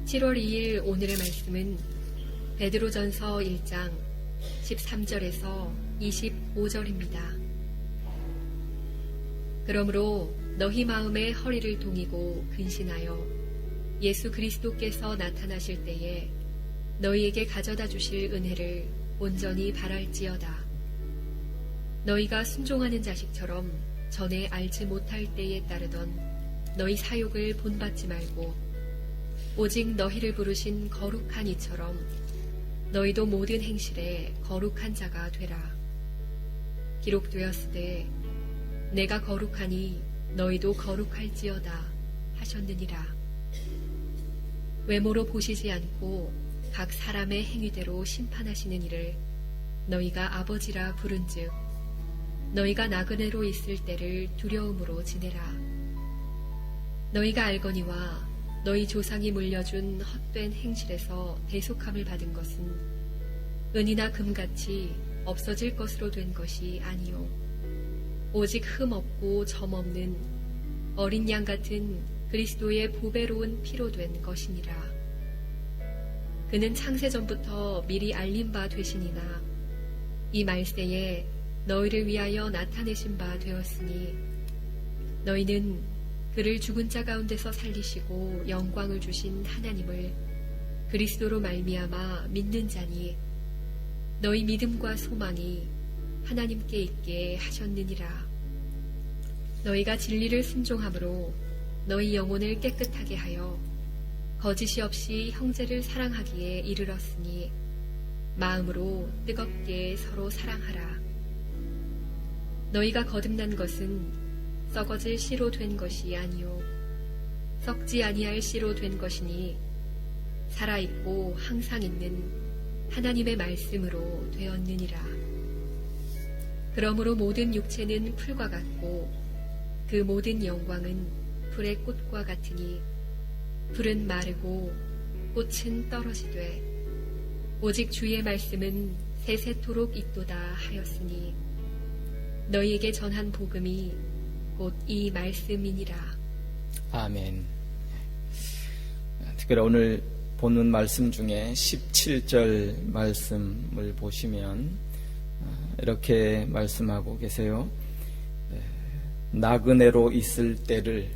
7월 2일 오늘의 말씀은 베드로전서 1장 13절에서 25절입니다. 그러므로 너희 마음의 허리를 동이고 근신하여 예수 그리스도께서 나타나실 때에 너희에게 가져다 주실 은혜를 온전히 바랄지어다. 너희가 순종하는 자식처럼 전에 알지 못할 때에 따르던 너희 사욕을 본받지 말고 오직 너희를 부르신 거룩한 이처럼 너희도 모든 행실에 거룩한 자가 되라. 기록되었으되 내가 거룩하니 너희도 거룩할지어다 하셨느니라. 외모로 보시지 않고 각 사람의 행위대로 심판하시는 이를 너희가 아버지라 부른즉 너희가 나그네로 있을 때를 두려움으로 지내라. 너희가 알거니와 너희 조상이 물려준 헛된 행실에서 대속함을 받은 것은 은이나 금같이 없어질 것으로 된 것이 아니요 오직 흠 없고 점 없는 어린 양 같은 그리스도의 보배로운 피로 된 것이니라. 그는 창세전부터 미리 알린 바 되시니나 이 말세에 너희를 위하여 나타내신 바 되었으니 너희는 그를 죽은 자 가운데서 살리시고 영광을 주신 하나님을 그리스도로 말미암아 믿는 자니 너희 믿음과 소망이 하나님께 있게 하셨느니라. 너희가 진리를 순종함으로 너희 영혼을 깨끗하게 하여 거짓이 없이 형제를 사랑하기에 이르렀으니 마음으로 뜨겁게 서로 사랑하라. 너희가 거듭난 것은 썩어질 씨로 된 것이 아니요 썩지 아니할 씨로 된 것이니 살아있고 항상 있는 하나님의 말씀으로 되었느니라. 그러므로 모든 육체는 풀과 같고 그 모든 영광은 풀의 꽃과 같으니 풀은 마르고 꽃은 떨어지되 오직 주의 말씀은 세세토록 있도다 하였으니 너희에게 전한 복음이 곧 이 말씀이니라. 아멘. 특별히 오늘 보는 말씀 중에 17절 말씀을 보시면 이렇게 말씀하고 계세요. 나그네로 있을 때를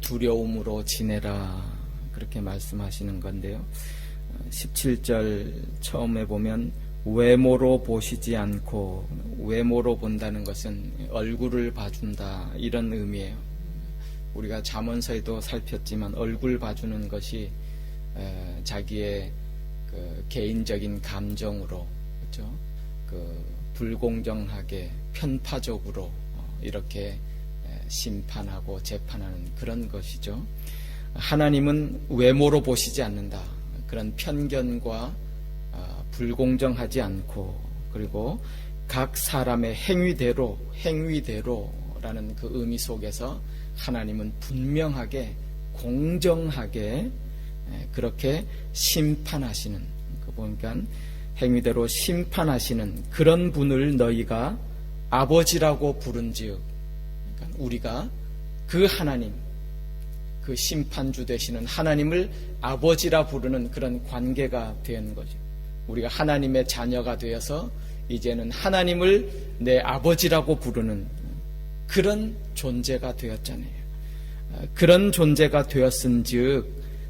두려움으로 지내라, 그렇게 말씀하시는 건데요. 17절 처음에 보면 외모로 보시지 않고, 외모로 본다는 것은 얼굴을 봐준다, 이런 의미예요. 우리가 잠언서에도 살폈지만 얼굴 봐주는 것이 자기의 그 개인적인 감정으로, 그렇죠? 그 불공정하게 편파적으로 이렇게 심판하고 재판하는 그런 것이죠. 하나님은 외모로 보시지 않는다. 그런 편견과 불공정하지 않고, 그리고 각 사람의 행위대로라는 그 의미 속에서 하나님은 분명하게 공정하게 그렇게 심판하시는, 그 보니까 행위대로 심판하시는 그런 분을 너희가 아버지라고 부른즉, 그러니까 우리가 그 하나님, 그 심판주 되시는 하나님을 아버지라 부르는 그런 관계가 된 거죠. 우리가 하나님의 자녀가 되어서 이제는 하나님을 내 아버지라고 부르는 그런 존재가 되었잖아요. 그런 존재가 되었은즉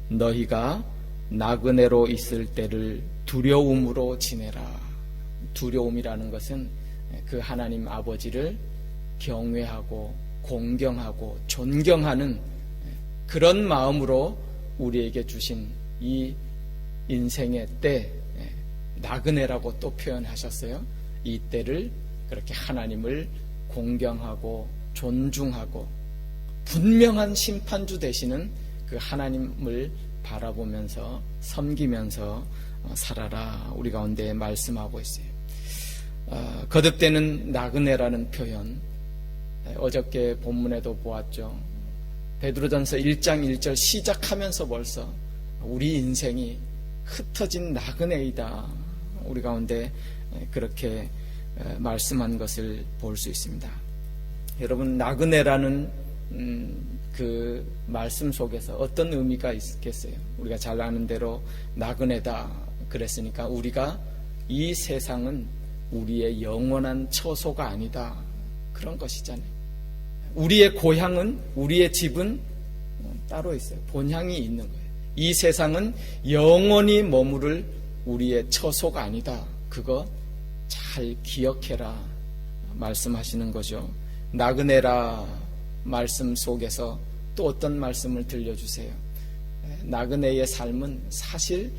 너희가 나그네로 있을 때를 두려움으로 지내라. 두려움이라는 것은 그 하나님 아버지를 경외하고 공경하고 존경하는 그런 마음으로 우리에게 주신 이 인생의 때, 나그네라고 또 표현하셨어요. 이 때를 그렇게 하나님을 공경하고 존중하고 분명한 심판주 되시는 그 하나님을 바라보면서 섬기면서 살아라, 우리 가운데 말씀하고 있어요. 거듭되는 나그네라는 표현, 어저께 본문에도 보았죠. 베드로전서 1장 1절 시작하면서 벌써 우리 인생이 흩어진 나그네이다, 우리 가운데 그렇게 말씀한 것을 볼 수 있습니다. 여러분, 나그네라는 그 말씀 속에서 어떤 의미가 있겠어요? 우리가 잘 아는 대로 나그네다 그랬으니까 우리가 이 세상은 우리의 영원한 처소가 아니다, 그런 것이잖아요. 우리의 고향은, 우리의 집은 따로 있어요. 본향이 있는 거예요. 이 세상은 영원히 머무를 우리의 처소가 아니다. 그거 잘 기억해라 말씀하시는 거죠. 나그네라 말씀 속에서 또 어떤 말씀을 들려주세요? 나그네의 삶은 사실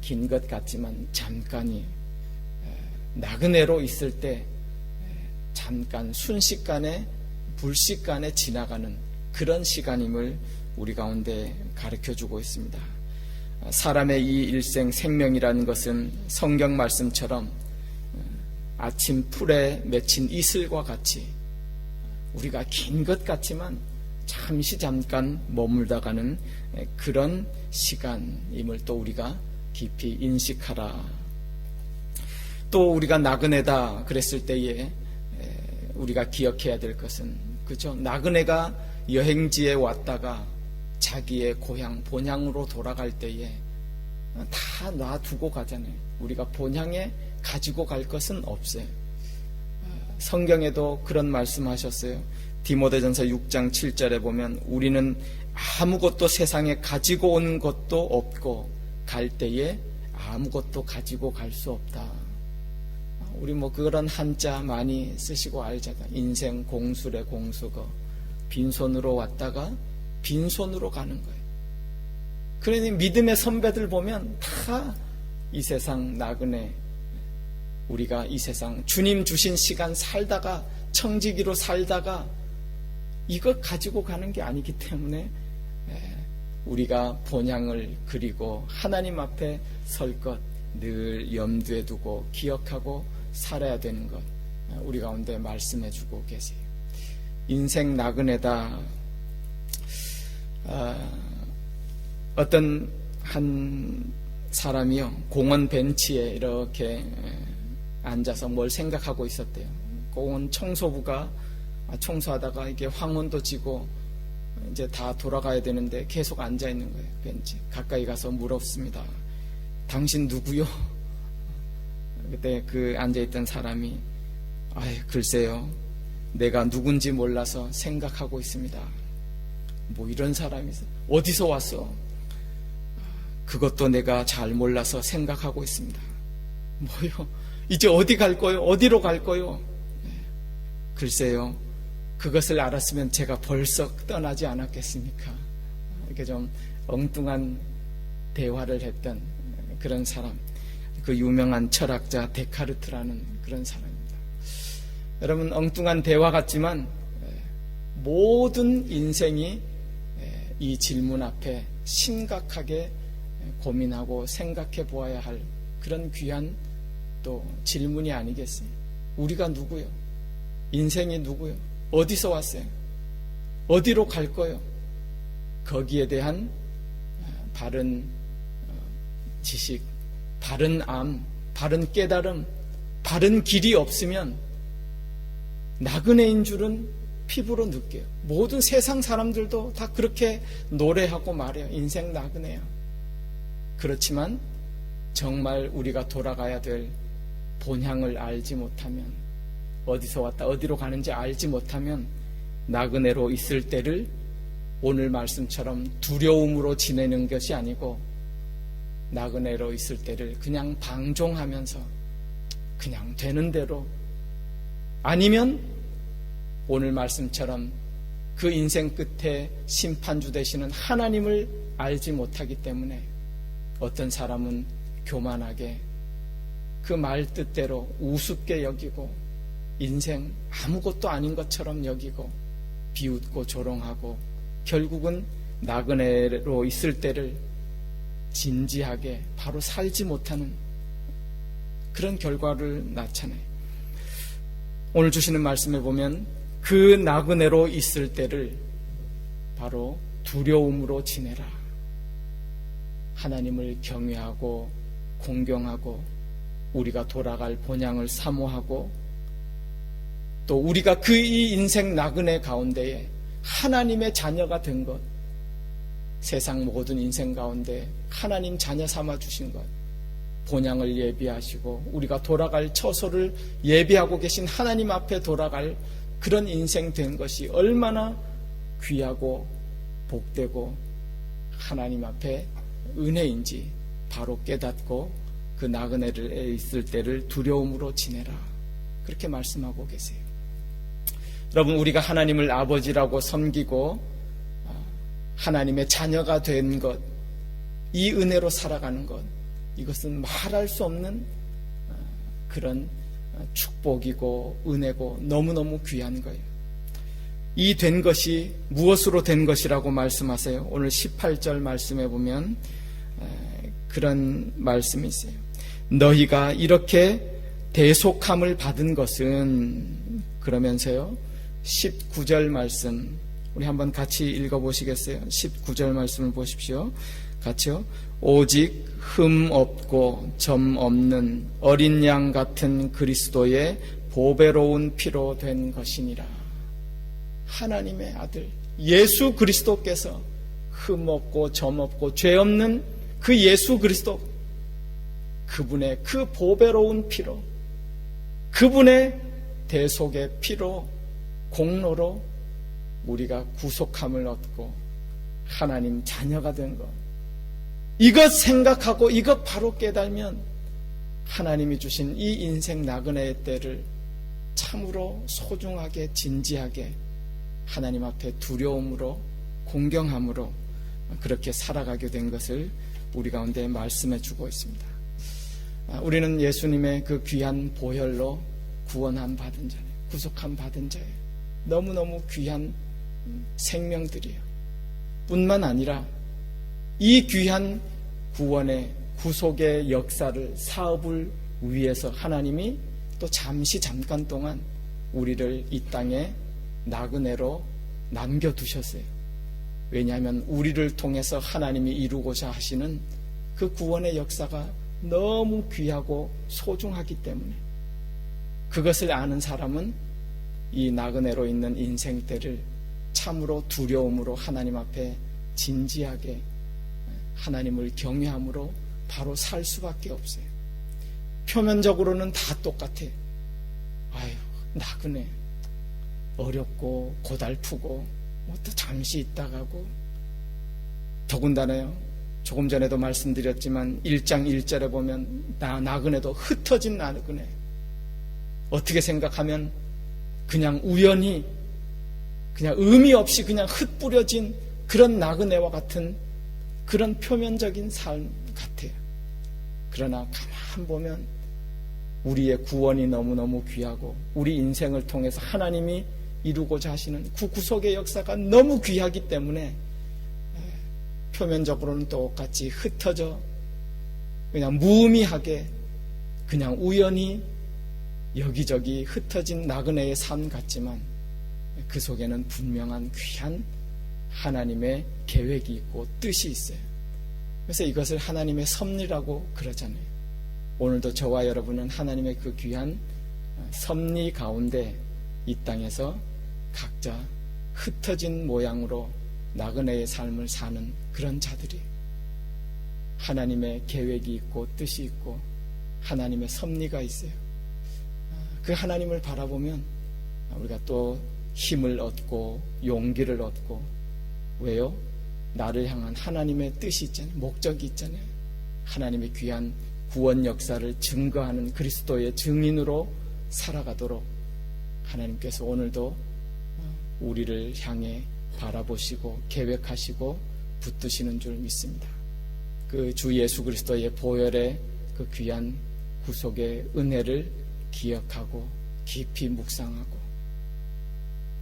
긴 것 같지만 잠깐이, 나그네로 있을 때 잠깐 순식간에 불식간에 지나가는 그런 시간임을 우리 가운데 가르쳐주고 있습니다. 사람의 이 일생 생명이라는 것은 성경 말씀처럼 아침 풀에 맺힌 이슬과 같이 우리가 긴 것 같지만 잠시 잠깐 머물다 가는 그런 시간임을 또 우리가 깊이 인식하라. 또 우리가 나그네다 그랬을 때에 우리가 기억해야 될 것은, 그죠? 나그네가 여행지에 왔다가 자기의 고향 본향으로 돌아갈 때에 다 놔두고 가잖아요. 우리가 본향에 가지고 갈 것은 없어요. 성경에도 그런 말씀하셨어요. 디모데전서 6장 7절에 보면 우리는 아무것도 세상에 가지고 온 것도 없고 갈 때에 아무것도 가지고 갈 수 없다. 우리 뭐 그런 한자 많이 쓰시고 알잖아요. 인생 공수래 공수거. 빈손으로 왔다가 빈손으로 가는 거예요. 그러니 믿음의 선배들 보면 다 이 세상 나그네, 우리가 이 세상 주님 주신 시간 살다가 청지기로 살다가 이것 가지고 가는 게 아니기 때문에 우리가 본향을 그리고 하나님 앞에 설 것 늘 염두에 두고 기억하고 살아야 되는 것 우리 가운데 말씀해 주고 계세요. 인생 나그네다. 어떤 한 사람이요, 공원 벤치에 이렇게 앉아서 뭘 생각하고 있었대요. 공원 청소부가 청소하다가 이게 황혼도 지고 이제 다 돌아가야 되는데 계속 앉아 있는 거예요. 벤치 가까이 가서 물었습니다. 당신 누구요? 그때 그 앉아있던 사람이 글쎄요, 내가 누군지 몰라서 생각하고 있습니다. 뭐 이런 사람이 있어. 어디서 왔어? 그것도 내가 잘 몰라서 생각하고 있습니다. 뭐요? 이제 어디 갈 거요? 어디로 갈 거요? 글쎄요, 그것을 알았으면 제가 벌써 떠나지 않았겠습니까? 이렇게 좀 엉뚱한 대화를 했던 그런 사람, 그 유명한 철학자 데카르트라는 그런 사람입니다. 여러분, 엉뚱한 대화 같지만 모든 인생이 이 질문 앞에 심각하게 고민하고 생각해 보아야 할 그런 귀한 또 질문이 아니겠어요? 우리가 누구요? 인생이 누구요? 어디서 왔어요? 어디로 갈 거요? 거기에 대한 바른 지식, 바른 암, 바른 깨달음, 바른 길이 없으면 나그네인 줄은 피부로 느껴요. 모든 세상 사람들도 다 그렇게 노래하고 말해요. 인생 나그네야. 그렇지만 정말 우리가 돌아가야 될 본향을 알지 못하면, 어디서 왔다 어디로 가는지 알지 못하면 나그네로 있을 때를 오늘 말씀처럼 두려움으로 지내는 것이 아니고 나그네로 있을 때를 그냥 방종하면서 그냥 되는 대로, 아니면 오늘 말씀처럼 그 인생 끝에 심판주 되시는 하나님을 알지 못하기 때문에 어떤 사람은 교만하게 그 말 뜻대로 우습게 여기고 인생 아무것도 아닌 것처럼 여기고 비웃고 조롱하고 결국은 나그네로 있을 때를 진지하게 바로 살지 못하는 그런 결과를 낳잖아요. 오늘 주시는 말씀에 보면 그 나그네로 있을 때를 바로 두려움으로 지내라. 하나님을 경외하고 공경하고 우리가 돌아갈 본향을 사모하고 또 우리가 그 이 인생 나그네 가운데에 하나님의 자녀가 된 것, 세상 모든 인생 가운데 하나님 자녀 삼아 주신 것, 본향을 예비하시고 우리가 돌아갈 처소를 예비하고 계신 하나님 앞에 돌아갈 그런 인생 된 것이 얼마나 귀하고 복되고 하나님 앞에 은혜인지 바로 깨닫고 그 나그네에 있을 때를 두려움으로 지내라, 그렇게 말씀하고 계세요. 여러분, 우리가 하나님을 아버지라고 섬기고 하나님의 자녀가 된 것, 이 은혜로 살아가는 것, 이것은 말할 수 없는 그런 축복이고 은혜고 너무너무 귀한 거예요. 이 된 것이 무엇으로 된 것이라고 말씀하세요? 오늘 18절 말씀에 보면 그런 말씀이 있어요. 너희가 이렇게 대속함을 받은 것은, 그러면서요 19절 말씀 우리 한번 같이 읽어보시겠어요? 19절 말씀을 보십시오. 같이요. 오직 흠 없고 점 없는 어린 양 같은 그리스도의 보배로운 피로 된 것이니라. 하나님의 아들 예수 그리스도께서 흠 없고 점 없고 죄 없는 그 예수 그리스도, 그분의 그 보배로운 피로, 그분의 대속의 피로, 공로로 우리가 구속함을 얻고 하나님 자녀가 된 것, 이것 생각하고 이것 바로 깨달으면 하나님이 주신 이 인생 나그네의 때를 참으로 소중하게 진지하게 하나님 앞에 두려움으로 공경함으로 그렇게 살아가게 된 것을 우리 가운데 말씀해 주고 있습니다. 우리는 예수님의 그 귀한 보혈로 구원함 받은 자예요. 구속함 받은 자예요. 너무너무 귀한 생명들이에요. 뿐만 아니라 이 귀한 구원의 구속의 역사를, 사업을 위해서 하나님이 또 잠깐 동안 우리를 이 땅에 나그네로 남겨두셨어요. 왜냐하면 우리를 통해서 하나님이 이루고자 하시는 그 구원의 역사가 너무 귀하고 소중하기 때문에, 그것을 아는 사람은 이 나그네로 있는 인생 때를 참으로 두려움으로 하나님 앞에 진지하게 하나님을 경외함으로 바로 살 수밖에 없어요. 표면적으로는 다 똑같아. 아유, 나그네 어렵고 고달프고 또 잠시 있다 가고, 더군다나요 조금 전에도 말씀드렸지만 1장 1절에 보면 나그네도 흩어진 나그네, 어떻게 생각하면 그냥 우연히 그냥 의미 없이 그냥 흩뿌려진 그런 나그네와 같은 그런 표면적인 삶 같아요. 그러나 가만 보면 우리의 구원이 너무너무 귀하고 우리 인생을 통해서 하나님이 이루고자 하시는 그 구속의 역사가 너무 귀하기 때문에 표면적으로는 똑같이 흩어져 그냥 무의미하게 그냥 우연히 여기저기 흩어진 나그네의 삶 같지만 그 속에는 분명한 귀한 하나님의 계획이 있고 뜻이 있어요. 그래서 이것을 하나님의 섭리라고 그러잖아요. 오늘도 저와 여러분은 하나님의 그 귀한 섭리 가운데 이 땅에서 각자 흩어진 모양으로 나그네의 삶을 사는 그런 자들이, 하나님의 계획이 있고 뜻이 있고 하나님의 섭리가 있어요. 그 하나님을 바라보면 우리가 또 힘을 얻고 용기를 얻고, 왜요? 나를 향한 하나님의 뜻이 있잖아요. 목적이 있잖아요. 하나님의 귀한 구원 역사를 증거하는 그리스도의 증인으로 살아가도록 하나님께서 오늘도 우리를 향해 바라보시고 계획하시고 붙드시는 줄 믿습니다. 그 주 예수 그리스도의 보혈의 그 귀한 구속의 은혜를 기억하고 깊이 묵상하고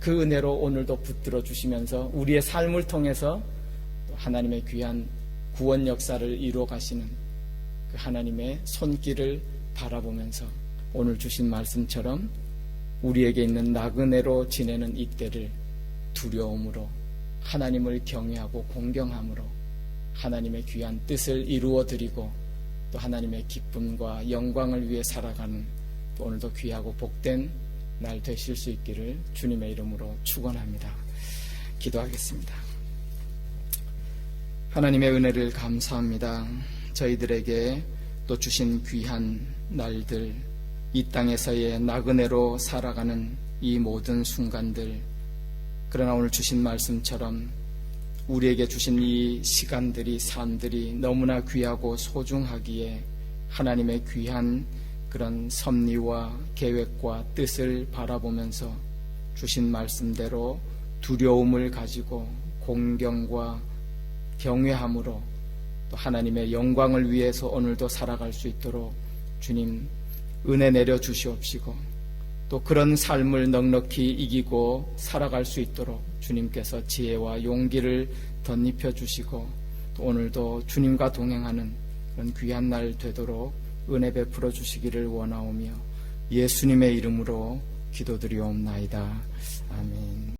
그 은혜로 오늘도 붙들어 주시면서 우리의 삶을 통해서 또 하나님의 귀한 구원 역사를 이루어 가시는 그 하나님의 손길을 바라보면서 오늘 주신 말씀처럼 우리에게 있는 나그네로 지내는 이때를 두려움으로 하나님을 경외하고 공경함으로 하나님의 귀한 뜻을 이루어 드리고 또 하나님의 기쁨과 영광을 위해 살아가는 또 오늘도 귀하고 복된 날 되실 수 있기를 주님의 이름으로 축원합니다. 기도하겠습니다. 하나님의 은혜를 감사합니다. 저희들에게 또 주신 귀한 날들, 이 땅에서의 나그네로 살아가는 이 모든 순간들, 그러나 오늘 주신 말씀처럼 우리에게 주신 이 시간들이, 삶들이 너무나 귀하고 소중하기에 하나님의 귀한 그런 섭리와 계획과 뜻을 바라보면서 주신 말씀대로 두려움을 가지고 공경과 경외함으로 또 하나님의 영광을 위해서 오늘도 살아갈 수 있도록 주님 은혜 내려 주시옵시고, 또 그런 삶을 넉넉히 이기고 살아갈 수 있도록 주님께서 지혜와 용기를 덧입혀 주시고, 또 오늘도 주님과 동행하는 그런 귀한 날 되도록 은혜 베풀어 주시기를 원하오며 예수님의 이름으로 기도드리옵나이다. 아멘.